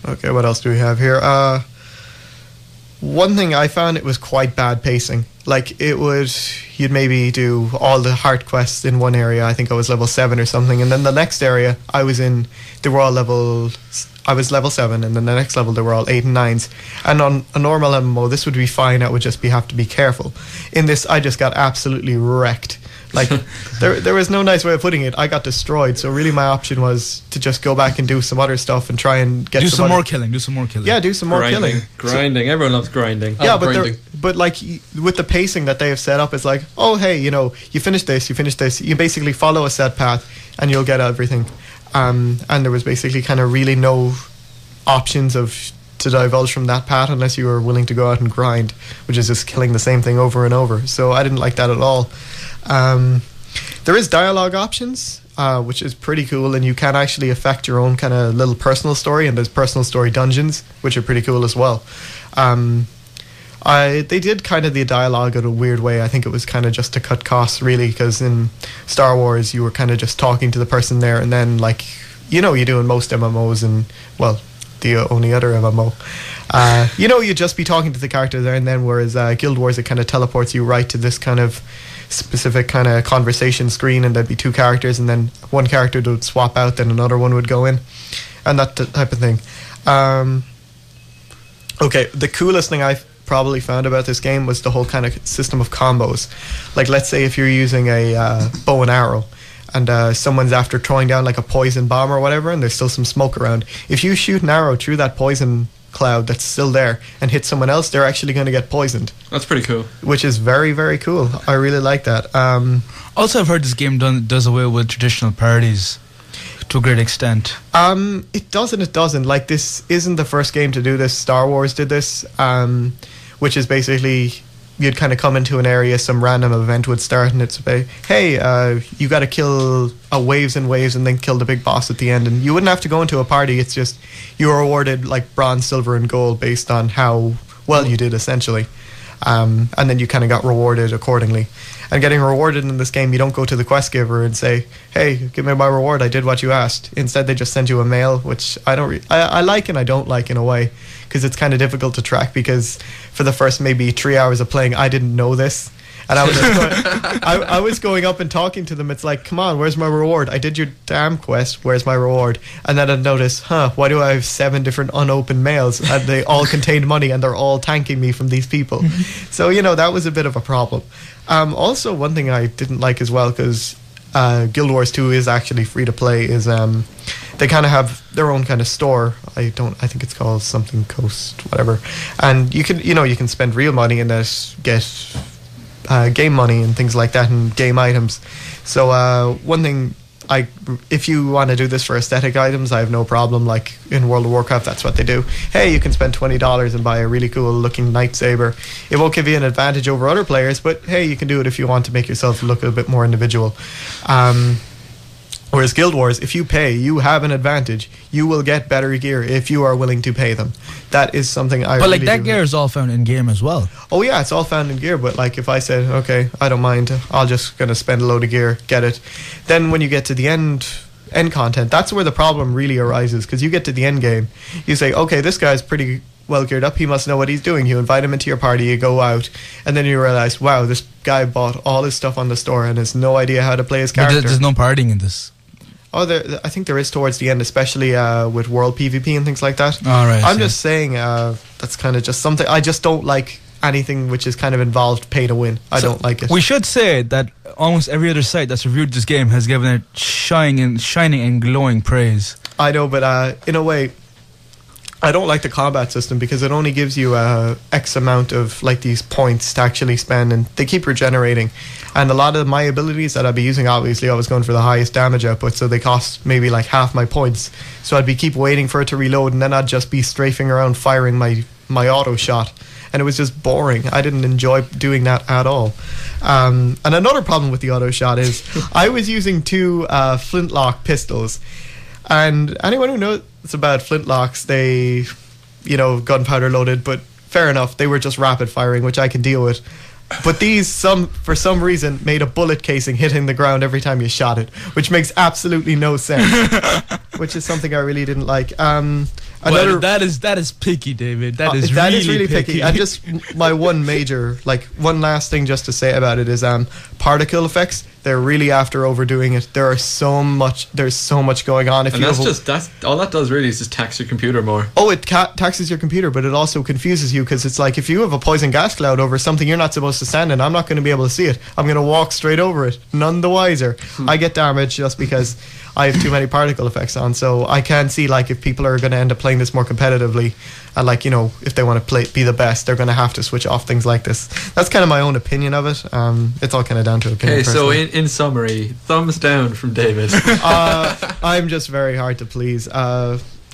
Okay, what else do we have here? One thing I found, it was quite bad pacing. Like, you'd maybe do all the heart quests in one area. I think I was level 7 or something. And then the next area I was in, they were all I was level 7, and then the next level they were all 8 and 9s. And on a normal MMO, this would be fine. I would just have to be careful. In this, I just got absolutely wrecked. Like, there was no nice way of putting it. I got destroyed. So really my option was to just go back and do some other stuff and try and get some more killing. Do some more killing. Yeah, do some more killing. Grinding. Everyone loves grinding. Yeah, but like with the pacing that they have set up, it's like, oh, hey, you finish this. You basically follow a set path and you'll get everything. And there was basically kind of really no options to divulge from that path unless you were willing to go out and grind, which is just killing the same thing over and over. So I didn't like that at all. There is dialogue options, which is pretty cool, and you can actually affect your own kind of little personal story, and there's personal story dungeons, which are pretty cool as well. They did kind of the dialogue in a weird way. I think it was kind of just to cut costs, really, because in Star Wars you were kind of just talking to the person there, and then like you do in most MMOs, and well, the only other MMO. You'd just be talking to the character there, and then whereas Guild Wars, it kind of teleports you right to this kind of specific kind of conversation screen, and there'd be two characters, and then one character would swap out, then another one would go in, and that type of thing. Okay, the coolest thing I probably found about this game was the whole kind of system of combos. Like, let's say if you're using a bow and arrow, and someone's after throwing down like a poison bomb or whatever, and there's still some smoke around. If you shoot an arrow through that poison cloud that's still there and hit someone else, they're actually going to get poisoned. That's pretty cool. Which is very, very cool. I really like that. Also, I've heard this game does away with traditional parties to a great extent. It does and it doesn't. Like, this isn't the first game to do this. Star Wars did this, which is basically you'd kind of come into an area, some random event would start, and it's about, hey, you got to kill waves and waves and then kill the big boss at the end. And you wouldn't have to go into a party. It's just you were awarded like bronze, silver, and gold based on how well you did, essentially. And then you kind of got rewarded accordingly. And getting rewarded in this game, you don't go to the quest giver and say, hey, give me my reward, I did what you asked. Instead, they just send you a mail, which I like and I don't like in a way, because it's kind of difficult to track, because for the first maybe 3 hours of playing, I didn't know this. And I was just I was going up and talking to them. It's like, come on, where's my reward? I did your damn quest, where's my reward? And then I'd notice, why do I have 7 different unopened mails? And they all contained money, and they're all thanking me from these people. So, that was a bit of a problem. Also, one thing I didn't like as well, because Guild Wars 2 is actually free to play, is they kind of have their own kind of store. I think it's called something Coast, whatever. And you can spend real money and get game money and things like that, and game items. So one thing, if you want to do this for aesthetic items, I have no problem. Like in World of Warcraft, that's what they do. Hey, you can spend $20 and buy a really cool looking lightsaber. It won't give you an advantage over other players, but hey, you can do it if you want to make yourself look a bit more individual. Whereas Guild Wars, if you pay, you have an advantage. You will get better gear if you are willing to pay them. That is something I. But really that gear is all found in game as well. Oh yeah, it's all found in gear. But like, if I said, okay, I don't mind, I'll just gonna spend a load of gear, get it. Then when you get to the end content, that's where the problem really arises. Because you get to the end game, you say, okay, this guy's pretty well geared up. He must know what he's doing. You invite him into your party. You go out, and then you realize, wow, this guy bought all his stuff on the store and has no idea how to play his character. But there's no partying in this. Oh, I think there is towards the end, especially with world PvP and things like that. All right. I'm just saying that's kind of just something. I just don't like anything which is kind of involved pay to win. I don't like it. We should say that almost every other site that's reviewed this game has given it shining and glowing praise. I know, but in a way, I don't like the combat system, because it only gives you X amount of like these points to actually spend, and they keep regenerating. And a lot of my abilities that I'd be using, obviously I was going for the highest damage output, so they cost maybe like half my points. So I'd be keep waiting for it to reload, and then I'd just be strafing around firing my auto shot. And it was just boring. I didn't enjoy doing that at all. And another problem with the auto shot is I was using 2 flintlock pistols. And anyone who knows about flintlocks, they, gunpowder loaded, but fair enough, they were just rapid firing, which I can deal with. But these, for some reason, made a bullet casing hitting the ground every time you shot it, which makes absolutely no sense, which is something I really didn't like. And Another Well, that is picky, David. That is really picky. And just my one last thing just to say about it is particle effects. They're really after overdoing it. There's so much going on. And that's all that does really is just tax your computer more. Oh, it taxes your computer, but it also confuses you because it's like if you have a poison gas cloud over something you're not supposed to stand in, I'm not going to be able to see it. I'm going to walk straight over it, none the wiser. I get damaged just because I have too many particle effects on, so I can see like if people are going to end up playing this more competitively, and like if they want to be the best, they're going to have to switch off things like this. That's kind of my own opinion of it. It's all kind of down to opinion. Okay, so in summary, thumbs down from David. I'm just very hard to please.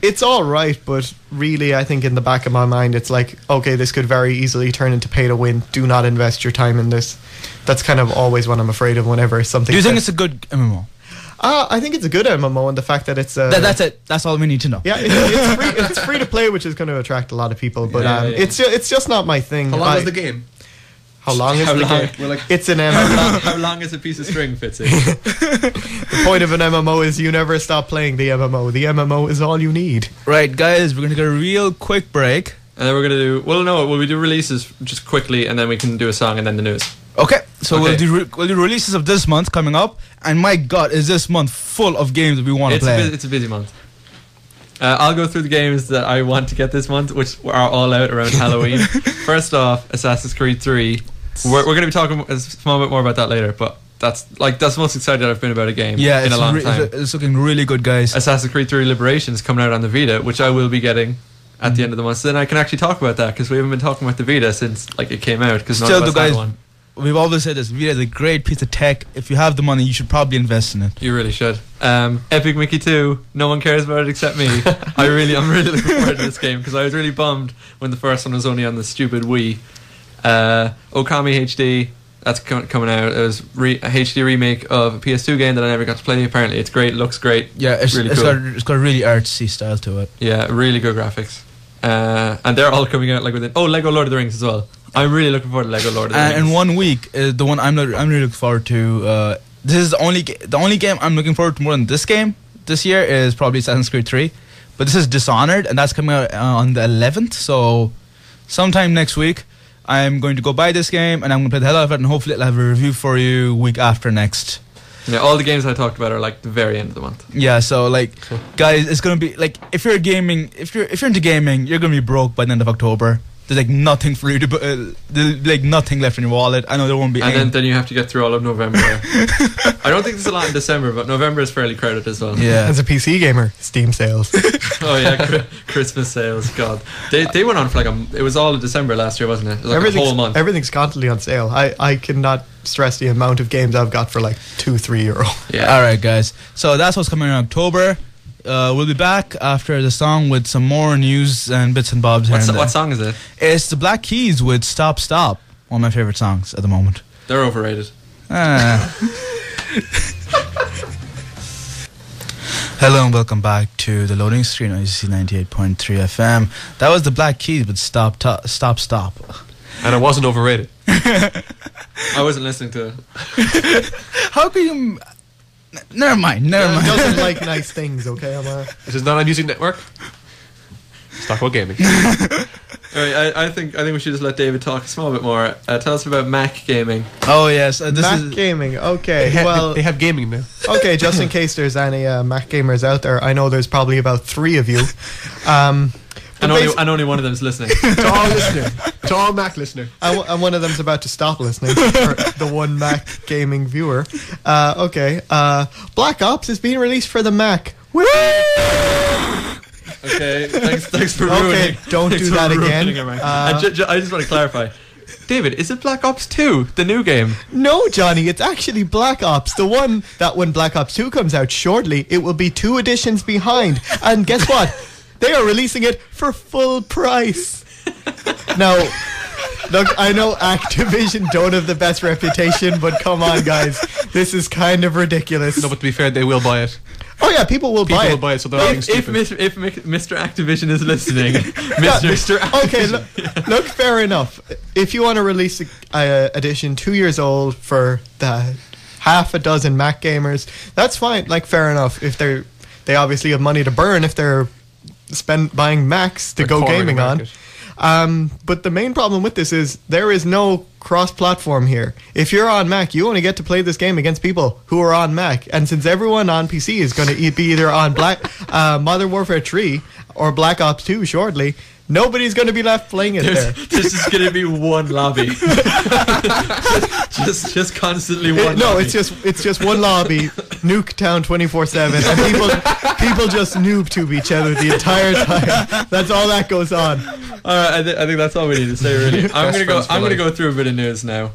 It's all right, but really, I think in the back of my mind, it's like, okay, this could very easily turn into pay to win. Do not invest your time in this. That's kind of always what I'm afraid of whenever something. Do you think it's a good MMO? I think it's a good MMO, and the fact that it's that's it. That's all we need to know. Yeah, it's free to play, which is going to attract a lot of people. But it's just not my thing. How long is the game? How long is the game? We're like, it's an MMO. How long is a piece of string, Fitzy? The point of an MMO is you never stop playing the MMO. The MMO is all you need. Right, guys, we're going to get a real quick break. And then we're going to do... Well, no, will we do releases just quickly, and then we can do a song, and then the news? Okay, so we'll do releases of this month coming up, and my God, is this month full of games that we want to play? It's a busy month. I'll go through the games that I want to get this month, which are all out around Halloween. First off, Assassin's Creed 3. We're going to be talking a small bit more about that later, but that's the most excited I've been about a game in a long time. It's looking really good, guys. Assassin's Creed 3 Liberation is coming out on the Vita, which I will be getting at the end of the month. So then I can actually talk about that, because we haven't been talking about the Vita since it came out. Because none of us had one. We've always said this. Vita is a great piece of tech. If you have the money, you should probably invest in it. You really should. Epic Mickey 2. No one cares about it except me. I'm really looking forward to this game, because I was really bummed when the first one was only on the stupid Wii. Okami HD. That's coming out. It was a HD remake of a PS2 game that I never got to play. Apparently, it's great. Looks great. Yeah, it's really cool. It's got a really artsy style to it. Yeah, really good graphics. And they're all coming out within. Oh, Lego Lord of the Rings as well. I'm really looking forward to Lego Lord of the Rings. And in 1 week, the one I'm really looking forward to. This is the only game I'm looking forward to more than this game this year is probably Assassin's Creed 3. But this is Dishonored, and that's coming out on the 11th. So sometime next week, I'm going to go buy this game, and I'm going to play the hell out of it, and hopefully I'll have a review for you week after next. Yeah, all the games I talked about are the very end of the month. Yeah, so guys, it's gonna be if you're into gaming, you're gonna be broke by the end of October. There's nothing for you to there's nothing left in your wallet. I know there won't be. And then you have to get through all of November. I don't think there's a lot in December, but November is fairly crowded as well. Yeah, as a PC gamer, Steam sales. Oh yeah, Christmas sales. God, they went on for it was all of December last year, wasn't it? It was a whole month. Everything's constantly on sale. I cannot stress the amount of games I've got for €2-3. Yeah. All right, guys. So that's what's coming in October. We'll be back after the song with some more news and bits and bobs. What song is it? It's the Black Keys with Stop Stop. One of my favourite songs at the moment. They're overrated. Hello and welcome back to the loading screen on UCC 98.3 FM. That was the Black Keys with Stop Stop. And it wasn't overrated. I wasn't listening to it. How could you... Never mind. He doesn't like nice things, okay, Amar? This is not on Music Network. Let's talk about gaming. Alright, I think we should just let David talk a small bit more. Tell us about Mac gaming. Oh yes, Mac gaming. Okay, they have gaming now. Okay, just in case there's any Mac gamers out there, I know there's probably about 3 of you. And only one of them is listening. To all listener. To all Mac listener. And one of them's about to stop listening. For the one Mac gaming viewer. Black Ops is being released for the Mac. Woo! Okay, thanks for ruining. Okay, don't do that again. I just want to clarify. David, is it Black Ops 2, the new game? No, Johnny, it's actually Black Ops. The one that when Black Ops 2 comes out shortly, it will be 2 editions behind. And guess what? They are releasing it for full price. Now, look, I know Activision don't have the best reputation, but come on, guys. This is kind of ridiculous. No, but to be fair, they will buy it. Oh yeah, people will buy it. So they're if Mr. Activision is listening, Mr. Okay, look, fair enough. If you want to release a edition 2 years old for the half a dozen Mac gamers, that's fine. Fair enough. If they obviously have money to burn, if they're spend buying Macs to The go core of the gaming on. market. But the main problem with this is there is no cross-platform here. If you're on Mac, you only get to play this game against people who are on Mac. And since everyone on PC is going to be either on Modern Warfare 3 or Black Ops 2 shortly, nobody's going to be left playing it there. This is going to be one lobby. just constantly one. No, lobby. it's just one lobby, nuke town 24/7, and people just noob tube each other the entire time. That's all that goes on. All right, I think that's all we need to say. Really, I'm Best gonna go. friends for I'm gonna life. go through a bit of news now.